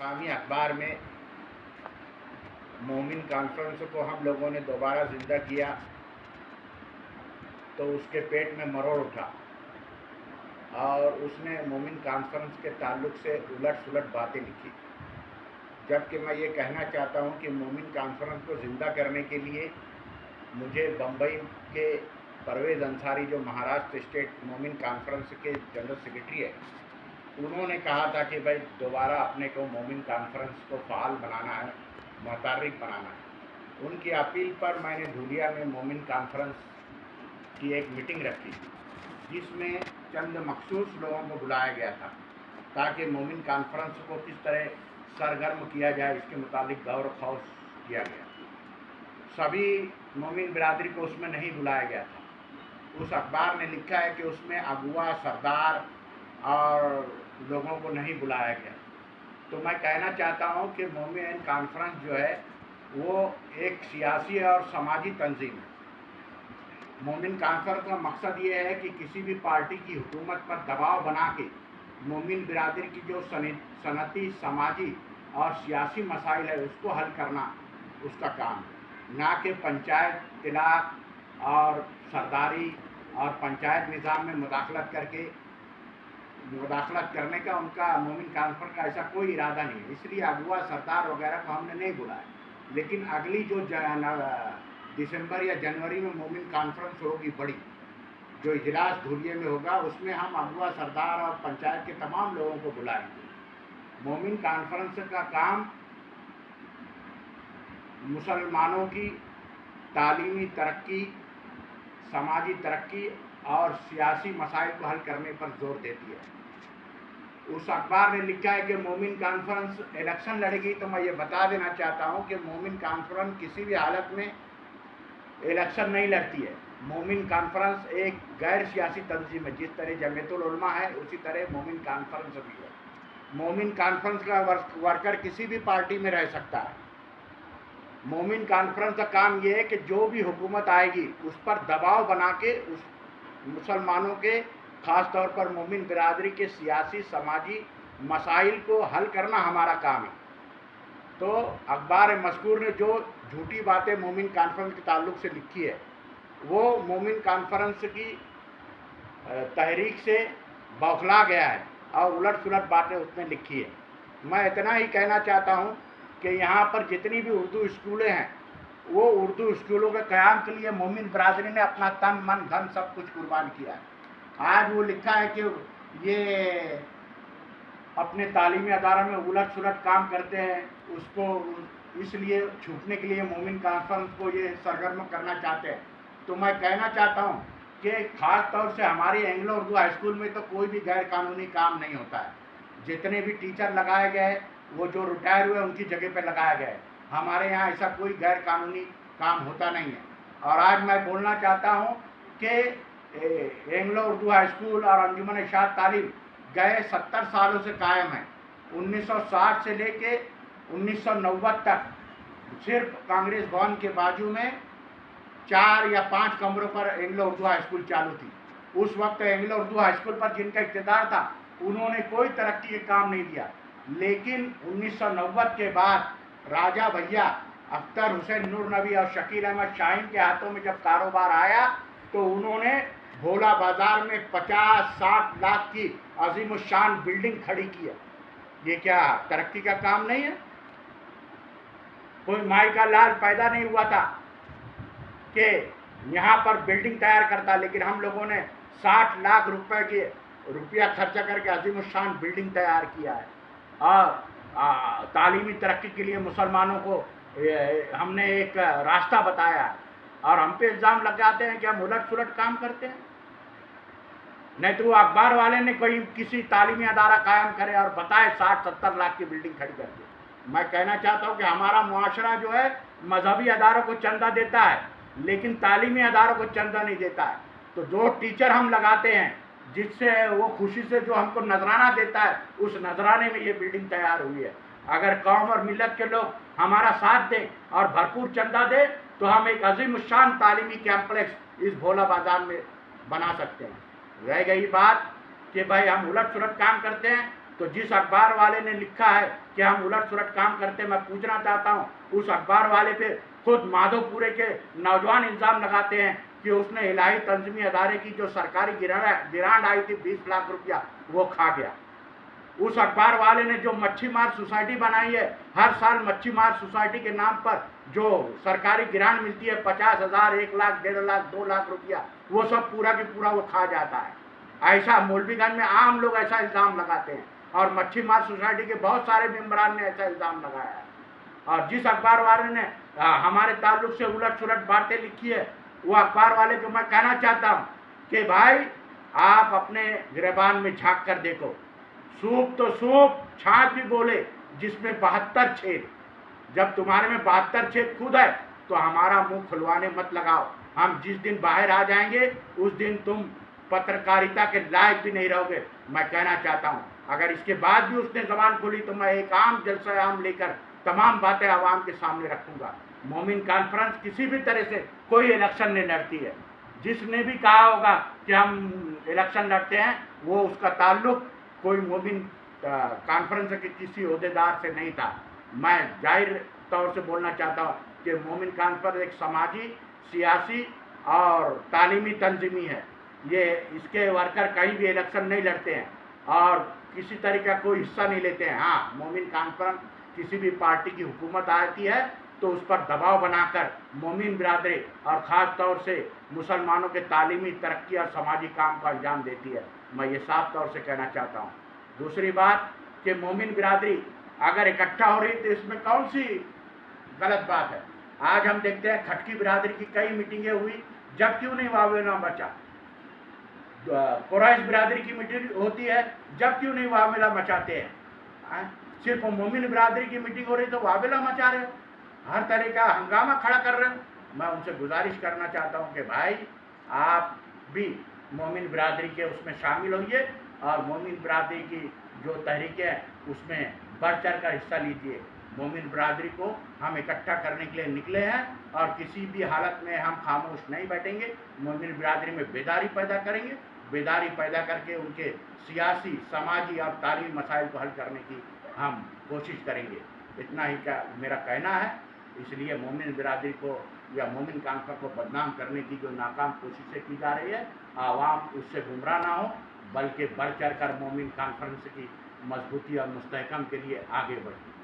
مقامی اخبار میں مومن کانفرنس کو ہم لوگوں نے دوبارہ زندہ کیا تو اس کے پیٹ میں مروڑ اٹھا اور اس نے مومن کانفرنس کے تعلق سے الٹ سلٹ باتیں لکھی، جبکہ میں یہ کہنا چاہتا ہوں کہ مومن کانفرنس کو زندہ کرنے کے لیے مجھے بمبئی کے پرویز انصاری جو مہاراشٹر اسٹیٹ مومن کانفرنس کے جنرل سیکرٹری ہے، انہوں نے کہا تھا کہ بھائی دوبارہ اپنے کو مومن کانفرنس کو فعال بنانا ہے، متحرک بنانا ہے۔ ان کی اپیل پر میں نے دھولیا میں مومن کانفرنس کی ایک میٹنگ رکھی جس میں چند مخصوص لوگوں کو بلایا گیا تھا تاکہ مومن کانفرنس کو کس طرح سرگرم کیا جائے اس کے متعلق غور و خوض کیا گیا۔ سبھی مومن برادری کو اس میں نہیں بلایا گیا تھا۔ اس اخبار نے لکھا ہے کہ اس میں اغوا، سردار اور لوگوں کو نہیں بلایا گیا۔ تو میں کہنا چاہتا ہوں کہ مومن کانفرنس جو ہے وہ ایک سیاسی اور سماجی تنظیم ہے۔ مومن کانفرنس کا مقصد یہ ہے کہ کسی بھی پارٹی کی حکومت پر دباؤ بنا کے مومن برادری کی جو صنعتی، سماجی اور سیاسی مسائل ہے اس کو حل کرنا اس کا کام ہے، نہ کہ پنچایت طلاق اور سرداری اور پنچایت نظام میں مداخلت کرنے کا ان کا مومن کانفرنس کا ایسا کوئی ارادہ نہیں ہے۔ اس لیے اغوا، سردار وغیرہ کو ہم نے نہیں بلایا، لیکن اگلی جو دسمبر یا جنوری میں مومن کانفرنس ہوگی بڑی، جو اجلاس دھولیے میں ہوگا، اس میں ہم اغوا، سردار اور پنچایت کے تمام لوگوں کو بلائیں گے۔ مومن کانفرنس کا کام مسلمانوں کی تعلیمی ترقی، سماجی ترقی اور سیاسی مسائل کو حل کرنے پر زور دیتی ہے۔ اس اخبار نے لکھا ہے کہ مومن کانفرنس الیکشن لڑے گی، تو میں یہ بتا دینا چاہتا ہوں کہ مومن کانفرنس کسی بھی حالت میں الیکشن نہیں لڑتی ہے۔ مومن کانفرنس ایک غیر سیاسی تنظیم ہے، جس طرح جمعیت العلماء ہے اسی طرح مومن کانفرنس بھی ہے۔ مومن کانفرنس کا ورکر کسی بھی پارٹی میں رہ سکتا ہے۔ مومن کانفرنس کا کام یہ ہے کہ جو بھی حکومت آئے گی اس پر دباؤ بنا کے اس مسلمانوں کے، خاص طور پر مومن برادری کے سیاسی، سماجی مسائل کو حل کرنا ہمارا کام ہے۔ تو اخبار مذکور نے جو جھوٹی باتیں مومن کانفرنس کے تعلق سے لکھی ہے، وہ مومن کانفرنس کی تحریک سے بوکھلا گیا ہے اور الٹ سلٹ باتیں اس نے لکھی ہے۔ میں اتنا ہی کہنا چاہتا ہوں کہ یہاں پر جتنی بھی اردو اسکولیں ہیں، وہ اردو اسکولوں کے قیام کے لیے مومن برادری نے اپنا تن، من، دھن سب کچھ قربان کیا ہے۔ آج وہ لکھا ہے کہ یہ اپنے تعلیمی اداروں میں الٹ سلٹ کام کرتے ہیں، اس کو اس لیے چھوٹنے کے لیے مومن کانفرنس کو یہ سرگرم کرنا چاہتے ہیں۔ تو میں کہنا چاہتا ہوں کہ خاص طور سے ہماری اینگلو اردو ہائی اسکول میں تو کوئی بھی غیر قانونی کام نہیں ہوتا ہے۔ جتنے بھی ٹیچر لگائے گئے وہ جو ریٹائر ہوئے ان کی جگہ پہ لگایا گیا ہے۔ ہمارے یہاں ایسا کوئی غیر قانونی کام ہوتا نہیں ہے۔ اور آج میں بولنا چاہتا ہوں کہ اینگلو اردو ہائی اسکول اور انجمن ارشاد تعلیم گئے 70 سالوں سے قائم ہے۔ 1960 سے لے کے 1990 تک صرف کانگریس بھون کے بازو میں 4 یا 5 کمروں پر اینگلو اردو ہائی اسکول چالو تھی۔ اس وقت اینگلو اردو ہائی اسکول پر جن کا اقتدار تھا انہوں نے کوئی ترقی کے کام نہیں دیا، لیکن 1990 کے بعد راجہ بھیا اختر حسین نور نبی اور شکیل احمد شاہین کے ہاتھوں میں جب کاروبار آیا تو انہوں نے بھولا بازار میں 50-60 لاکھ کی عظیم الشان بلڈنگ کھڑی کی ہے۔ یہ کیا ترقی کا کام نہیں ہے؟ کوئی مائی کا لال پیدا نہیں ہوا تھا کہ یہاں پر بلڈنگ تیار کرتا، لیکن ہم لوگوں نے 60 لاکھ روپیہ خرچہ کر کے عظیم الشان بلڈنگ تیار کیا ہے۔ اور تعلیمی ترقی کے لیے مسلمانوں کو ہم نے ایک راستہ بتایا ہے، اور ہم پہ الزام لگاتے ہیں کہ ہم الٹ سلٹ کام کرتے ہیں۔ نہیں تو وہ اخبار والے نے کوئی کسی تعلیمی ادارہ قائم کرے اور بتائے 60-70 لاکھ کی بلڈنگ کھڑی کر کے۔ میں کہنا چاہتا ہوں کہ ہمارا معاشرہ جو ہے مذہبی اداروں کو چندہ دیتا ہے، لیکن تعلیمی اداروں کو چندہ نہیں دیتا ہے۔ تو جو ٹیچر ہم لگاتے ہیں، جس سے وہ خوشی سے جو ہم کو نذرانہ دیتا ہے، اس نذرانے میں یہ بلڈنگ تیار ہوئی ہے۔ اگر قوم اور ملت کے لوگ ہمارا ساتھ دیں اور بھرپور چندہ دیں تو ہم ایک عظیم الشان تعلیمی کمپلیکس اس بھولا بازار میں بنا سکتے ہیں۔ رہ گئی بات کہ بھائی ہم الٹ سلٹ کام کرتے ہیں، تو جس اخبار والے نے لکھا ہے کہ ہم الٹ سلٹ کام کرتے ہیں، میں پوچھنا چاہتا ہوں اس اخبار والے پہ خود مادھو پورے کے نوجوان الزام لگاتے ہیں کہ اس نے الہی تنظیمی ادارے کی جو سرکاری گرانٹ آئی تھی 20 لاکھ روپیہ وہ کھا گیا۔ اس اخبار والے نے جو مچھی مار سوسائٹی بنائی ہے، ہر سال مچھی مار سوسائٹی کے نام پر جو سرکاری گرانٹ ملتی ہے 50,000، 1 لاکھ، 1.5 لاکھ، 2 لاکھ روپیہ، وہ سب پورا کی پورا وہ کھا جاتا ہے۔ ایسا مولوی گنج میں عام لوگ ایسا الزام لگاتے ہیں، اور مچھی مار سوسائٹی کے بہت سارے ممبران نے ایسا الزام لگایا ہے۔ اور جس اخبار والے نے ہمارے تعلق سے الٹ سلٹ باتیں لکھی ہے، وہ اخبار والے کو میں کہنا چاہتا ہوں کہ بھائی آپ اپنے گریبان میں جھانک کر دیکھو، سوپ تو سوپ چھاچ بھی بولے جس میں 72 چھید، جب تمہارے میں 72 چھید خود ہے تو ہمارا منہ کھلوانے مت لگاؤ۔ ہم جس دن باہر آ جائیں گے اس دن تم پترکاریتا کے لائق بھی نہیں رہو گے۔ میں کہنا چاہتا ہوں اگر اس کے بعد بھی اس نے زبان کھولی تو میں ایک عام جلسہ عام لے کر تمام باتیں عوام کے سامنے رکھوں گا۔ مومن کانفرنس کسی بھی طرح سے کوئی الیکشن نہیں لڑتی ہے۔ جس نے بھی کہا ہوگا کہ ہم الیکشن لڑتے ہیں وہ اس کا تعلق کوئی مومن کانفرنس کے کسی عہدیدار سے نہیں تھا۔ میں ظاہر طور سے بولنا چاہتا ہوں کہ مومن کانفرنس ایک سماجی، سیاسی اور تعلیمی تنظیمی ہے۔ یہ اس کے ورکر کہیں بھی الیکشن نہیں لڑتے ہیں اور کسی طرح کا کوئی حصہ نہیں لیتے ہیں۔ ہاں، مومن کانفرنس کسی بھی پارٹی کی حکومت آتی ہے تو اس پر دباؤ بنا کر مومن برادری اور خاص طور سے مسلمانوں کے تعلیمی ترقی اور سماجی کام کا انجام دیتی ہے۔ میں یہ صاف طور سے کہنا چاہتا ہوں۔ دوسری بات کہ مومن برادری اگر اکٹھا ہو رہی تو اس میں کون سی غلط بات ہے؟ آج ہم دیکھتے ہیں کھٹکی برادری کی کئی میٹنگیں ہوئی، جب کیوں نہیں واویلا مچا؟ قریش برادری کی میٹنگ ہوتی ہے، جب کیوں نہیں واویلا مچاتے ہیں؟ صرف مومن برادری کی میٹنگ ہو رہی تو واویلا مچا رہے ہو، ہر طرح کا ہنگامہ کھڑا کر رہے ہو۔ میں ان سے گزارش کرنا چاہتا ہوں کہ بھائی آپ بھی مومن برادری کے اس میں شامل ہوئیے اور مومن برادری کی جو تحریکیں ہیں اس میں بڑھ چڑھ کر حصہ لیجیے۔ مومن برادری کو ہم اکٹھا کرنے کے لیے نکلے ہیں اور کسی بھی حالت میں ہم خاموش نہیں بیٹھیں گے۔ مومن برادری میں بیداری پیدا کریں گے، بیداری پیدا کر کے ان کے سیاسی، سماجی اور تعلیمی مسائل کو حل کرنے کی ہم کوشش کریں گے۔ اتنا ہی کا میرا کہنا ہے۔ اس لیے مومن برادری کو یا مومن کانفرنس کو بدنام کرنے کی جو ناکام کوششیں کی جا رہی ہے، عوام اس سے گمراہ نہ ہو بلکہ بڑھ چڑھ کر مومن کانفرنس کی مضبوطی اور مستحکم کے لیے آگے بڑھیں۔